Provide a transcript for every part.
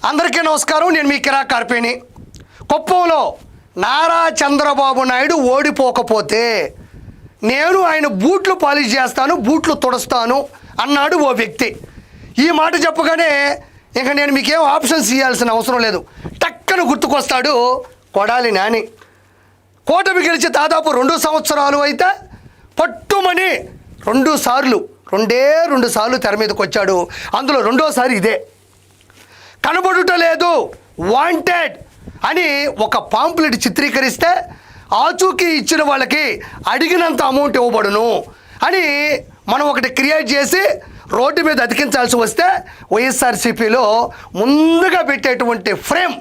అందరికీ నమస్కారం. నేను మీ కిరా కార్పేని. కుప్పంలో నారా చంద్రబాబు నాయుడు ఓడిపోకపోతే నేను ఆయన బూట్లు పాలిష్ చేస్తాను, బూట్లు తుడుస్తాను అన్నాడు ఓ వ్యక్తి. ఈ మాట చెప్పగానే ఇంకా నేను మీకేం ఆప్షన్స్ ఇవ్వాల్సిన అవసరం లేదు. టక్కన గుర్తుకొస్తాడు కొడాలి నాని. కూటమి గెలిచి దాదాపు 2 సంవత్సరాలు అయితే పట్టుమని రెండు సార్లు తెర మీదకి వచ్చాడు. అందులో రెండోసారి ఇదే. కనబడుట లేదు, వాంటెడ్ అని ఒక పాంప్లెట్ చిత్రీకరిస్తే ఆచూకీ ఇచ్చిన వాళ్ళకి అడిగినంత అమౌంట్ ఇవ్వబడును అని మనం ఒకటి క్రియేట్ చేసి రోడ్డు మీద అతికించాల్సి వస్తే వైఎస్ఆర్సీపీలో ముందుగా పెట్టేటువంటి ఫ్రేమ్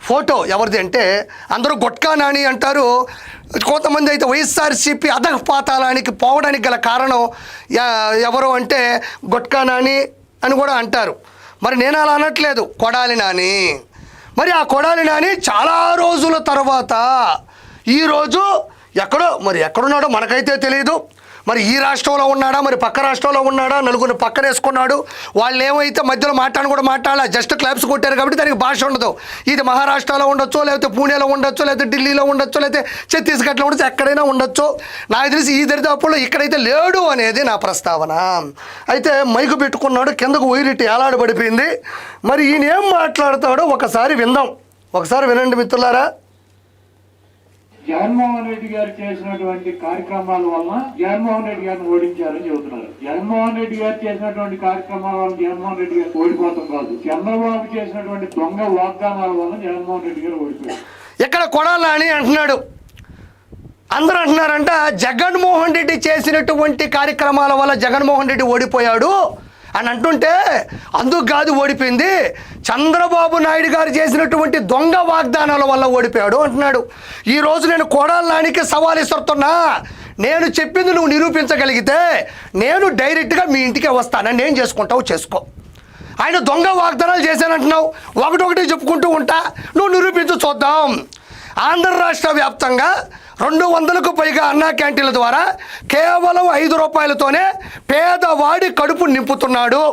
ఫోటో ఎవరిది అంటే అందరూ గొట్కా నాని అంటారు. కొంతమంది అయితే వైఎస్ఆర్సీపీ అధఃపాతాళానికి పోవడానికి గల కారణం ఎవరు అంటే గొట్కా నాని అని కూడా అంటారు. మరి నేను అలా అనట్లేదు, కొడాలి నాని. మరి ఆ కొడాలి నాని చాలా రోజుల తర్వాత ఈరోజు ఎక్కడున్నాడో మనకైతే తెలియదు. మరి ఈ రాష్ట్రంలో ఉన్నాడా, మరి పక్క రాష్ట్రంలో ఉన్నాడా, నలుగురు పక్కన వేసుకున్నాడు. వాళ్ళు ఏమైతే మధ్యలో మాట్లాడాల, జస్ట్ క్లాప్స్ కొట్టారు కాబట్టి దానికి భాష ఉండదు. ఇది మహారాష్ట్రలో ఉండొచ్చు, లేకపోతే పూణేలో ఉండొచ్చు, లేకపోతే ఢిల్లీలో ఉండొచ్చు, లేకపోతే ఛత్తీస్గఢ్లో ఉండొచ్చు, ఎక్కడైనా ఉండొచ్చు. నాకు తెలిసి ఈ దరిదాపుల్లో ఇక్కడైతే లేడు అనేది నా ప్రస్తావన. అయితే మైకు పెట్టుకున్నాడు, కిందకు వైరిటి ఏలాడబడిపోయింది. మరి ఈయన ఏం మాట్లాడతాడో ఒకసారి విందాం. ఒకసారి వినండి మిత్రులారా. జగన్మోహన్ రెడ్డి గారు చేసినటువంటి కార్యక్రమాల వలన జగన్మోహన్ రెడ్డి గారిని ఓడించారని చెబుతున్నారు. జగన్మోహన్ రెడ్డి గారు చేసినటువంటి కార్యక్రమాల వల్ల జగన్మోహన్ రెడ్డి గారు ఓడిపోతాం కాదు, చంద్రబాబు చేసినటువంటి దొంగ వాగ్దానాల వల్ల జగన్మోహన్ రెడ్డి గారు ఓడిపోయారు. ఇక్కడ కొడాలి అని అంటున్నాడు. అందరూ అంటున్నారంట జగన్మోహన్ రెడ్డి చేసినటువంటి కార్యక్రమాల వల్ల జగన్మోహన్ రెడ్డి ఓడిపోయాడు అని అంటుంటే అందుకు కాదు ఓడిపోయింది, చంద్రబాబు నాయుడు గారు చేసినటువంటి దొంగ వాగ్దానాల వల్ల ఓడిపోయాడు అంటున్నాడు. ఈరోజు నేను కొడాలి నానికి సవాల్ ఇస్తున్నా. నేను చెప్పింది నువ్వు నిరూపించగలిగితే నేను డైరెక్ట్గా మీ ఇంటికే వస్తానని నేను చేసుకుంటావు చేసుకో. ఆయన దొంగ వాగ్దానాలు చేశానంటున్నావు, ఒకటొకటి చెప్పుకుంటూ ఉంటా, నువ్వు నిరూపించు చూద్దాం. ఆంధ్ర రాష్ట్ర వ్యాప్తంగా 200కు పైగా అన్నా క్యాంటీన్ల ద్వారా కేవలం 5 రూపాయలతోనే పేదవాడి కడుపు నింపుతున్నాడు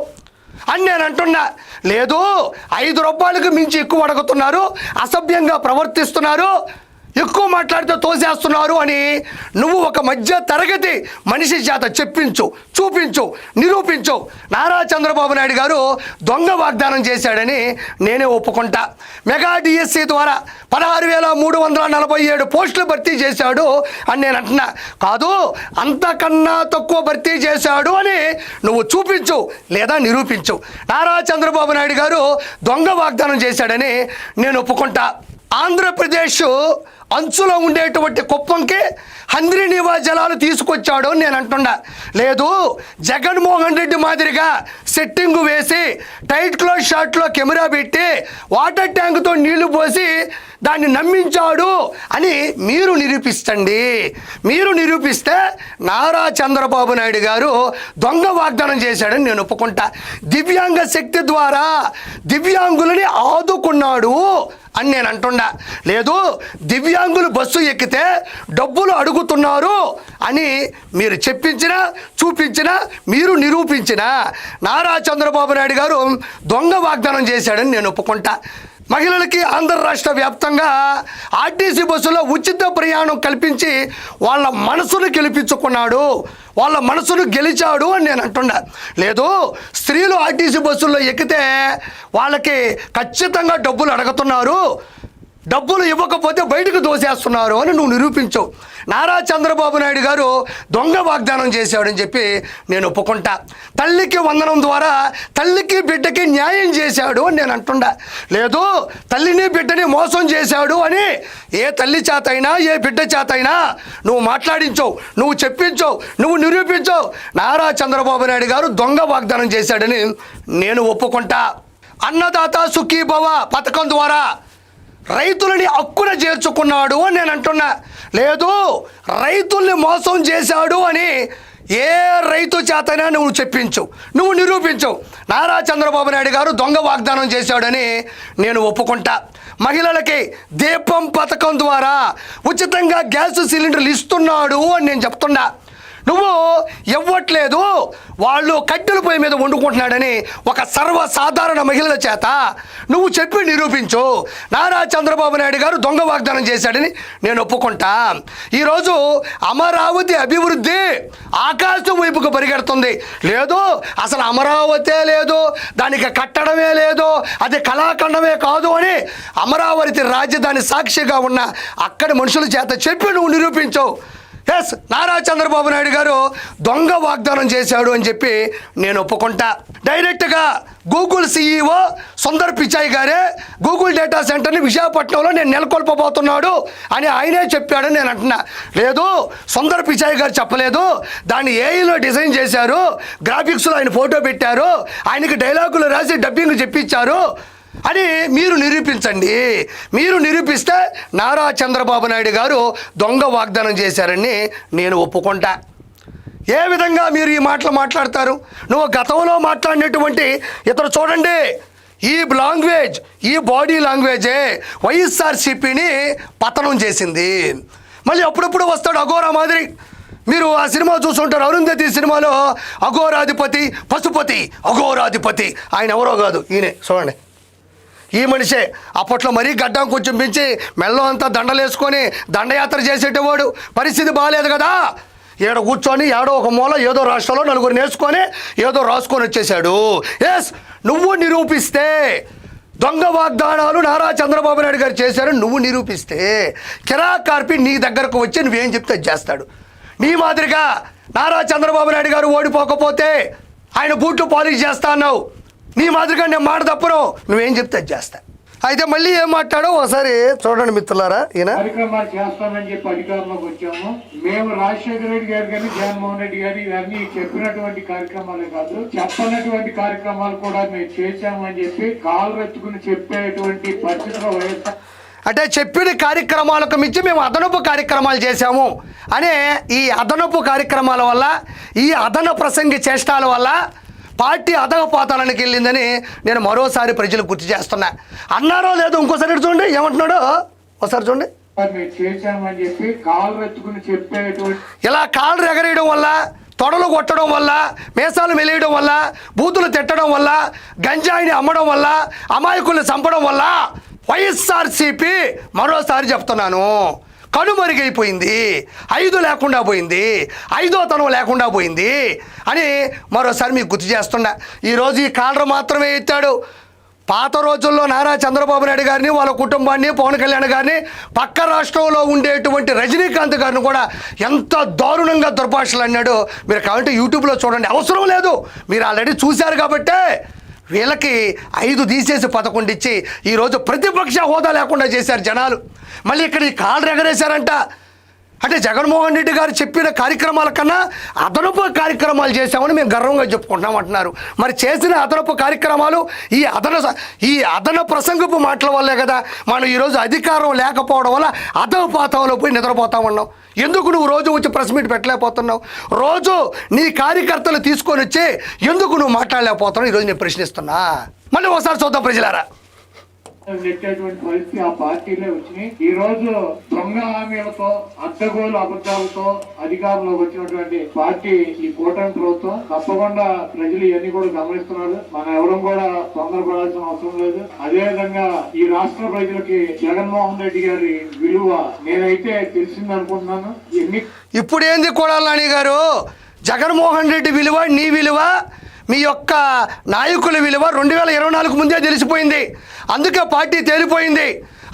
అని నేను అంటున్నా. లేదు, 5 రూపాయలకు మించి ఎక్కువ అడుగుతున్నారు, అసభ్యంగా ప్రవర్తిస్తున్నారు, ఎక్కువ మాట్లాడితే తోసేస్తున్నారు అని నువ్వు ఒక మధ్య తరగతి మనిషి చేత చెప్పించు, చూపించు, నిరూపించు. నారా చంద్రబాబు నాయుడు గారు దొంగ వాగ్దానం చేశాడని నేనే ఒప్పుకుంటా. మెగా డిఎస్సి ద్వారా 16,347 పోస్టులు భర్తీ చేశాడు అని నేను అంటున్నా. కాదు, అంతకన్నా తక్కువ భర్తీ చేశాడు అని నువ్వు చూపించు లేదా నిరూపించు. నారా చంద్రబాబు నాయుడు గారు దొంగ వాగ్దానం చేశాడని నేను ఒప్పుకుంటా. ఆంధ్రప్రదేశ్ అంచులో ఉండేటువంటి కుప్పంకి హంద్రీనీవా జలాలు తీసుకొచ్చాడు అని నేను అంటున్నా. లేదు, జగన్మోహన్ రెడ్డి మాదిరిగా సెట్టింగు వేసి టైట్ క్లోజ్ షాట్లో కెమెరా పెట్టి వాటర్ ట్యాంకుతో నీళ్లు పోసి దాన్ని నమ్మించాడు అని మీరు నిరూపించండి. మీరు నిరూపిస్తే నారా చంద్రబాబు నాయుడు గారు దొంగ వాగ్దానం చేశాడని నేను ఒప్పుకుంటా. దివ్యాంగ శక్తి ద్వారా దివ్యాంగులని ఆదుకున్నాడు అని నేను అంటున్నా. లేదు, దివ్యాంగులు బస్సు ఎక్కితే డబ్బులు అడుగుతున్నారు అని మీరు చెప్పించినా, చూపించినా, మీరు నిరూపించినా నారా చంద్రబాబు నాయుడు గారు దొంగ వాగ్దానం చేశాడని నేను ఒప్పుకుంటా. మహిళలకి ఆంధ్ర రాష్ట్ర వ్యాప్తంగా ఆర్టీసీ బస్సులో ఉచిత ప్రయాణం కల్పించి వాళ్ళ మనసును గెలిపించుకున్నాడు, వాళ్ళ మనసును గెలిచాడు అని నేను అంటున్నా. లేదు, స్త్రీలు ఆర్టీసీ బస్సుల్లో ఎక్కితే వాళ్ళకి ఖచ్చితంగా డబ్బులు అడుగుతున్నారు, డబ్బులు ఇవ్వకపోతే బయటకు దోసేస్తున్నారు అని నువ్వు నిరూపించవు. నారా చంద్రబాబు నాయుడు గారు దొంగ వాగ్దానం చేశాడని చెప్పి నేను ఒప్పుకుంటా. తల్లికి వందనం ద్వారా తల్లికి బిడ్డకి న్యాయం చేశాడు అని నేను అంటుండా. లేదు, తల్లిని బిడ్డని మోసం చేశాడు అని ఏ తల్లి చేతైనా ఏ బిడ్డ చేతైనా నువ్వు మాట్లాడించవు, నువ్వు చెప్పించవు, నువ్వు నిరూపించవు. నారా చంద్రబాబు నాయుడు గారు దొంగ వాగ్దానం చేశాడని నేను ఒప్పుకుంటా. అన్నదాత సుఖీభవ పథకం ద్వారా రైతులని హక్కున చేర్చుకున్నాడు అని నేను అంటున్నా. లేదు, రైతుల్ని మోసం చేశాడు అని ఏ రైతు చేతైనా నువ్వు చెప్పించు, నువ్వు నిరూపించు. నారా చంద్రబాబు నాయుడు గారు దొంగ వాగ్దానం చేశాడని నేను ఒప్పుకుంటా. మహిళలకి దీపం పథకం ద్వారా ఉచితంగా గ్యాస్ సిలిండర్లు ఇస్తున్నాడు అని నేను చెప్తున్నా. నువ్వు ఇవ్వట్లేదు, వాళ్ళు కట్టెల పొయ్యి మీద వండుకుంటున్నాడని ఒక సర్వసాధారణ మహిళల చేత నువ్వు చెప్పి నిరూపించు. నారా చంద్రబాబు నాయుడు గారు దొంగ వాగ్దానం చేశాడని నేను ఒప్పుకుంటా. ఈరోజు అమరావతి అభివృద్ధి ఆకాశం వైపుకు పరిగెడుతుంది. లేదు, అసలు అమరావతే లేదు, దానికి కట్టడమే లేదు, అది కళాఖండమే కాదు అని అమరావతి రాజధాని సాక్షిగా ఉన్న అక్కడి మనుషుల చేత చెప్పి నువ్వు నిరూపించు. ఎస్, నారా చంద్రబాబు నాయుడు గారు దొంగ వాగ్దానం చేశాడు అని చెప్పి నేను ఒప్పుకుంటా. డైరెక్ట్గా గూగుల్ CEO సుందర్ పిచాయ్ గారే గూగుల్ డేటా సెంటర్ని విశాఖపట్నంలో నేను నెలకొల్పబోతున్నాడు అని ఆయనే చెప్పాడని నేను అంటున్నా. లేదు, సుందర్ పిచాయ్ గారు చెప్పలేదు, దాన్ని ఏఐలో డిజైన్ చేశారు, గ్రాఫిక్స్లో ఆయన ఫోటో పెట్టారు, ఆయనకి డైలాగులు రాసి డబ్బింగ్ చెప్పించారు అని మీరు నిరూపించండి. మీరు నిరూపిస్తే నారా చంద్రబాబు నాయుడు గారు దొంగ వాగ్దానం చేశారని నేను ఒప్పుకుంటా. ఏ విధంగా మీరు ఈ మాటలు మాట్లాడతారు? నువ్వు గతంలో మాట్లాడినటువంటి ఇతను చూడండి, ఈ లాంగ్వేజ్, ఈ బాడీ లాంగ్వేజే వైఎస్ఆర్సీపీని పతనం చేసింది. మళ్ళీ అప్పుడప్పుడు వస్తాడు అఘోరా మాదిరి. మీరు ఆ సినిమా చూసుంటారు, అరుంధతి సినిమాలో అఘోరాధిపతి, పశుపతి, అఘోరాధిపతి. ఆయన ఎవరో కాదు, ఈయనే చూడండి. ఈ మనిషే అప్పట్లో మరీ గడ్డం కొంచెం పెంచి మెల్లో అంతా దండలేసుకొని దండయాత్ర చేసేటవాడు. పరిస్థితి బాగాలేదు కదా, ఏడ కూర్చొని ఏడో ఒక మూల ఏదో రాష్ట్రంలో నలుగురు నేర్చుకొని ఏదో రాసుకొని వచ్చేసాడు. ఎస్, నువ్వు నిరూపిస్తే దొంగ వాగ్దానాలు నారా చంద్రబాబు నాయుడు గారు చేశారని నువ్వు నిరూపిస్తే కిరా కార్పి నీ దగ్గరకు వచ్చి నువ్వేం చెప్తే చేస్తాడు. నీ మాదిరిగా నారా చంద్రబాబు నాయుడు గారు ఓడిపోకపోతే ఆయన బూట్లు పాలిష్ చేస్తా అన్నావు. నీ మాదిరిగా నేను మాట తప్పను, నువ్వేం చెప్తే చేస్తా. అయితే మళ్ళీ ఏం మాట్లాడో ఒకసారి చూడండి మిత్రులారా. ఈయన కార్యక్రమాలు చేస్తామని చెప్పి అధికారంలోకి వచ్చాము. మేము రాజశేఖర రెడ్డి గారు కానీ జగన్మోహన్ రెడ్డి గారు ఇవన్నీ చెప్పినటువంటి కార్యక్రమాలే కాదు, చెప్పనటువంటి కార్యక్రమాలు కూడా మేము చేశామని చెప్పి కాలు రెత్తుకుని చెప్పేటువంటి పరిస్థితుల్లో వైఎస్ఆర్ అంటే చెప్పిన కార్యక్రమాలకు మించి మేము అదనపు కార్యక్రమాలు చేశాము అనే ఈ అదనపు కార్యక్రమాల వల్ల, ఈ అదన ప్రసంగి చేష్టాల వల్ల పార్టీ అధఃపాతాళానికి వెళ్ళిందని నేను మరోసారి ప్రజలకు గుర్తు చేస్తున్నా. అన్నారో లేదో ఇంకోసారి చూడండి ఏమంటున్నాడో ఒకసారి చూడండి. చేశామని చెప్పి కాలు రెత్తుకుని చెప్పేటువంటి ఇలా కాళ్ళు ఎగరేయడం వల్ల, తొడలు కొట్టడం వల్ల, మేసాలు మెలియడం వల్ల, బూతులు తిట్టడం వల్ల, గంజాయిని అమ్మడం వల్ల, అమాయకుల్ని చంపడం వల్ల వైఎస్ఆర్సీపీ మరోసారి చెప్తున్నాను కనుమరుగైపోయింది, 5 లేకుండా పోయింది, 5వ లేకుండా పోయింది అని మరోసారి మీకు గుర్తు చేస్తున్నా. ఈరోజు ఈ కాలర్ మాత్రమే ఎత్తాడు. పాత రోజుల్లో నారా చంద్రబాబు నాయుడు గారిని, వాళ్ళ కుటుంబాన్ని, పవన్ కళ్యాణ్ గారిని, పక్క రాష్ట్రంలో ఉండేటువంటి రజనీకాంత్ గారిని కూడా ఎంత దారుణంగా దుర్భాషలు అన్నాడు. మీరు కావాలంటే యూట్యూబ్లో చూడండి, అవసరం లేదు, మీరు ఆల్రెడీ చూశారు కాబట్టే. వీళ్ళకి 5 తీసేసి 11 ఇచ్చి ఈరోజు ప్రతిపక్ష హోదా లేకుండా చేశారు జనాలు. మళ్ళీ ఇక్కడ ఈ కాళ్ళు ఎగరేశారంట. అంటే జగన్మోహన్ రెడ్డి గారు చెప్పిన కార్యక్రమాల కన్నా అదనపు కార్యక్రమాలు చేశామని మేము గర్వంగా చెప్పుకుంటున్నాం అంటున్నారు. మరి చేసిన అదనపు కార్యక్రమాలు ఈ అదన ప్రసంగపు మాటల వల్లే కదా మనం ఈరోజు అధికారం లేకపోవడం వల్ల అధపాతంలో పోయి నిద్రపోతా ఉన్నాం. ఎందుకు నువ్వు రోజు వచ్చి ప్రెస్ మీట్ పెట్టలేకపోతున్నావు? రోజు నీ కార్యకర్తలు తీసుకొని వచ్చి ఎందుకు నువ్వు మాట్లాడలేకపోతున్నావు? ఈరోజు నేను ప్రశ్నిస్తున్నా. మళ్ళీ ఒకసారి చూద్దాం ప్రజలారా. నెట్టేటువంటి పరిస్థితి ఆ పార్టీలే వచ్చినాయి. ఈ రోజు దొంగ హామీలతో, అడ్డగోలు అబద్ధాలతో అధికారంలోకి వచ్చినటువంటి పార్టీ ఈ కూటమి ప్రభుత్వం. తప్పకుండా ప్రజలు ఇవన్నీ కూడా గమనిస్తున్నారు. మనం ఎవరు కూడా తొందరపడాల్సిన అవసరం లేదు. అదే విధంగా ఈ రాష్ట్ర ప్రజలకి జగన్మోహన్ రెడ్డి గారి విలువ నేనైతే తెలిసింది అనుకుంటున్నాను. ఇప్పుడు ఏంది కొడాలని గారు, జగన్మోహన్ రెడ్డి విలువ, నీ విలువ, మీ యొక్క నాయకుల విలువ 2024 ముందే తెలిసిపోయింది. అందుకే పార్టీ తేలిపోయింది,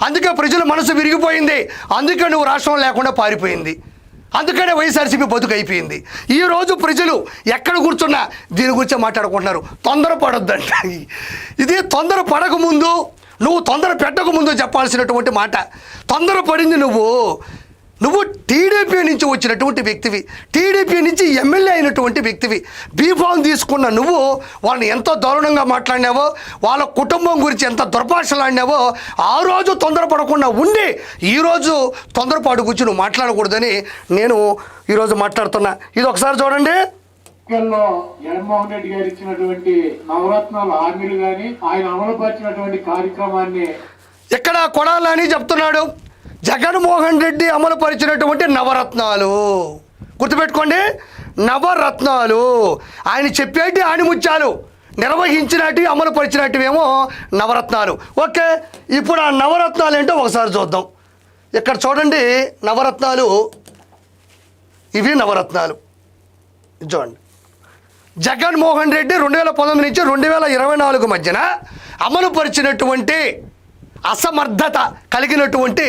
అందుకే ప్రజల మనసు విరిగిపోయింది, అందుకే నువ్వు రాష్ట్రం లేకుండా పారిపోయింది, అందుకనే వైఎస్ఆర్సీపీ బతుకు అయిపోయింది. ఈరోజు ప్రజలు ఎక్కడ కూర్చున్నా దీని గురించే మాట్లాడుకుంటున్నారు. తొందరపడొద్దంట. ఇది తొందర పడకముందు, నువ్వు తొందర పెట్టకముందు చెప్పాల్సినటువంటి మాట. తొందరపడింది నువ్వు టీడీపీ నుంచి వచ్చినటువంటి వ్యక్తివి, టీడీపీ నుంచి ఎమ్మెల్యే అయినటువంటి వ్యక్తివి. బీఫామ్ తీసుకున్న నువ్వు వాళ్ళని ఎంతో దారుణంగా మాట్లాడినావో, వాళ్ళ కుటుంబం గురించి ఎంత దుర్భాషలాడినావో ఆ రోజు తొందరపడకుండా ఉండి ఈరోజు తొందరపాటు గురించి నువ్వు మాట్లాడకూడదని నేను ఈరోజు మాట్లాడుతున్నా. ఇది ఒకసారి చూడండి. జగన్మోహన్ రెడ్డి గారు ఇచ్చినటువంటి నవరత్నాల హామీలు కానీ, ఆయన అమలుపరిచినటువంటి కార్యక్రమాన్ని ఇక్కడ కొడాలని చెప్తున్నాడు. జగన్మోహన్ రెడ్డి అమలుపరిచినటువంటి నవరత్నాలు గుర్తుపెట్టుకోండి. నవరత్నాలు. ఆయన చెప్పేటి ఆణిముత్యాలు, నిర్వహించినట్టు అమలు పరిచినట్టువేమో నవరత్నాలు. ఓకే, ఇప్పుడు ఆ నవరత్నాలు ఏంటో ఒకసారి చూద్దాం. ఇక్కడ చూడండి నవరత్నాలు, ఇవి నవరత్నాలు. చూడండి, జగన్మోహన్ రెడ్డి 2019 నుంచి 2024 మధ్యన అమలు పరిచినటువంటి అసమర్థత కలిగినటువంటి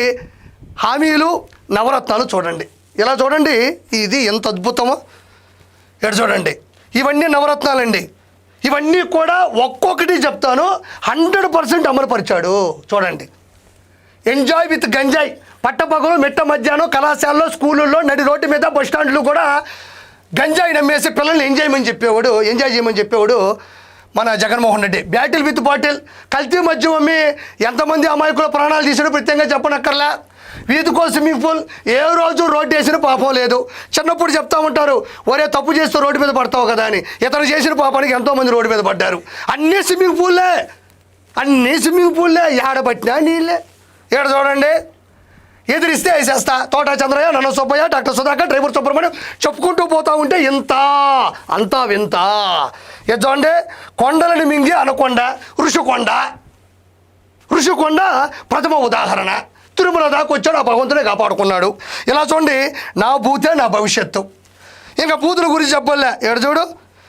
హామీలు నవరత్నాలు చూడండి. ఇలా చూడండి, ఇది ఎంత అద్భుతమో. ఇక్కడ చూడండి, ఇవన్నీ నవరత్నాలండి. ఇవన్నీ కూడా ఒక్కొక్కటి చెప్తాను, 100% అమలు పరిచాడు. చూడండి, ఎంజాయ్ విత్ గంజాయి. పట్టపగలు మిట్ట మధ్యాహ్నం కళాశాలలో, స్కూళ్ళల్లో, నడి రోడ్డు మీద, బస్ స్టాండ్లు కూడా గంజాయి నమ్మేసి పిల్లల్ని ఎంజాయ్ చేయమని చెప్పేవాడు మన Jaganmohan Reddy. Battle with bottle, కల్తీ మద్యం అమ్మి ఎంతమంది అమాయకుల ప్రాణాలు తీసాడో ప్రత్యేకంగా చెప్పనక్కర్లా. వీధికో స్విమ్మింగ్ పూల్, ఏ రోజు రోడ్డు వేసిన పాపం లేదు. చిన్నప్పుడు చెప్తా ఉంటారు, ఒరే తప్పు చేస్తూ రోడ్డు మీద పడతావు కదా అని. ఇతను చేసిన పాపానికి ఎంతోమంది రోడ్డు మీద పడ్డారు. అన్నీ స్విమ్మింగ్ పూల్లే, ఏడబట్టినా నీళ్ళే. ఇక్కడ చూడండి, ఎదిరిస్తే వేసేస్తా, తోట చంద్రయ్య, నన్న సుబ్బయ్య, డాక్టర్ సుధాకర్, డ్రైవర్ సుబ్రహ్మణ్యం చెప్పుకుంటూ పోతా ఉంటే అంతా వింత. ఇది చూడండి, కొండలని మింగి అనకొండ, ఋషికొండ ప్రథమ ఉదాహరణ. తిరుమల దాకా వచ్చాడు, ఆ భగవంతుడే కాపాడుకున్నాడు. ఇలా చూడండి, నా భూతే నా భవిష్యత్తు. ఇంకా బూతుల గురించి చెప్పలే. ఎక్కడ చూడు,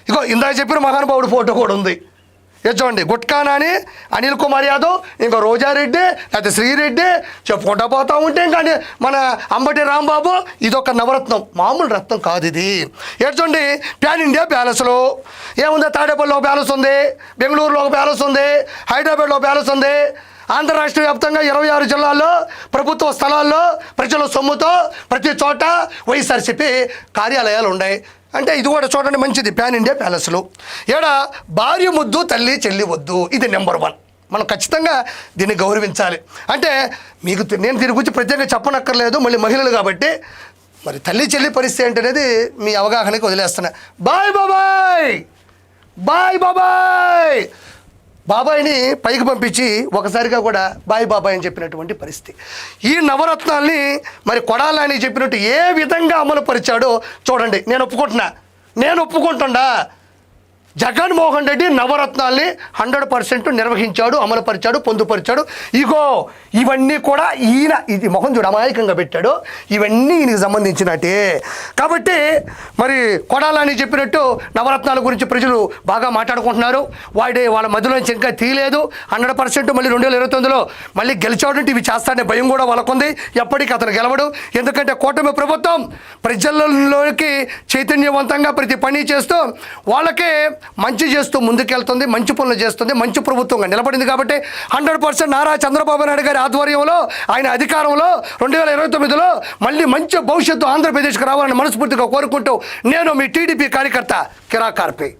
ఇగో ఇందాక చెప్పిన మహానుభావుడు ఫోటో కూడా ఉంది. ఇది చూడండి, గుట్కా నాని, అనిల్ కుమార్ యాదవ్, ఇంకా రోజారెడ్డి, లేకపోతే శ్రీరెడ్డి చెప్పుకుంటా పోతా ఉంటే ఇంకా మన అంబటి రాంబాబు. ఇదొక నవరత్నం, మామూలు రత్నం కాదు ఇది. ఇది చూడండి, ప్యాన్ ఇండియా ప్యాలెస్లో ఏముంది, తాడేపల్లిలో ఒక ప్యాలెస్ ఉంది, బెంగళూరులో ఒక ప్యాలెస్ ఉంది, హైదరాబాద్లో ఒక ప్యాలెస్ ఉంది. ఆంధ్రరాష్ట్ర వ్యాప్తంగా 26 జిల్లాల్లో ప్రభుత్వ స్థలాల్లో ప్రజల సొమ్ముతో ప్రతి చోట వైఎస్ఆర్సీపీ కార్యాలయాలు ఉన్నాయి. అంటే ఇది కూడా చూడండి మంచిది, ప్యాన్ ఇండియా ప్యాలెస్లో. ఏడ భార్య ముద్దు, తల్లి చెల్లి వద్దు, ఇది నెంబర్ 1. మనం ఖచ్చితంగా దీన్ని గౌరవించాలి. అంటే మీకు నేను దీని గురించి ప్రత్యేకంగా చెప్పనక్కర్లేదు, మళ్ళీ మహిళలు కాబట్టి. మరి తల్లి చెల్లి పరిస్థితి ఏంటనేది మీ అవగాహనకి వదిలేస్తున్నా. బాయ్ బాబాయ్. బాబాయిని పైకి పంపించి ఒకసారిగా కూడా బాయ్ బాబాయ్ అని చెప్పినటువంటి పరిస్థితి. ఈ నవరత్నాల్ని మరి కొడాలని చెప్పినట్టు ఏ విధంగా అమలు పరిచాడో చూడండి. నేను ఒప్పుకుంటుండా జగన్మోహన్ రెడ్డి నవరత్నాల్ని 100% నిర్వహించాడు, అమలుపరిచాడు, పొందుపరిచాడు. ఇగో ఇవన్నీ కూడా ఈయన, ఇది మొహం చూడు అమాయకంగా పెట్టాడు, ఇవన్నీ ఈయనకి సంబంధించినట్టే. కాబట్టి మరి కొడాలని చెప్పినట్టు నవరత్నాల గురించి ప్రజలు బాగా మాట్లాడుకుంటున్నారు. వాళ్ళ మధ్యలోంచి ఇంకా తీయలేదు. 100% మళ్ళీ 2029లో మళ్ళీ గెలిచాడంటే ఇవి చేస్తాడనే భయం కూడా వాళ్ళకుంది. ఎప్పటికీ అతను గెలవడు. ఎందుకంటే కూటమి ప్రభుత్వం ప్రజల్లోకి చైతన్యవంతంగా ప్రతి పని చేస్తూ వాళ్ళకి మంచి చేస్తూ ముందుకెళ్తుంది, మంచి పనులు చేస్తుంది, మంచి ప్రభుత్వంగా నిలబడింది. కాబట్టి 100% నారా చంద్రబాబు నాయుడు గారి ఆధ్వర్యంలో, ఆయన అధికారంలో 2029లో మళ్ళీ మంచి భవిష్యత్తు ఆంధ్రప్రదేశ్కి రావాలని మనస్ఫూర్తిగా కోరుకుంటూ నేను మీ టీడీపీ కార్యకర్త కిరా కార్పే.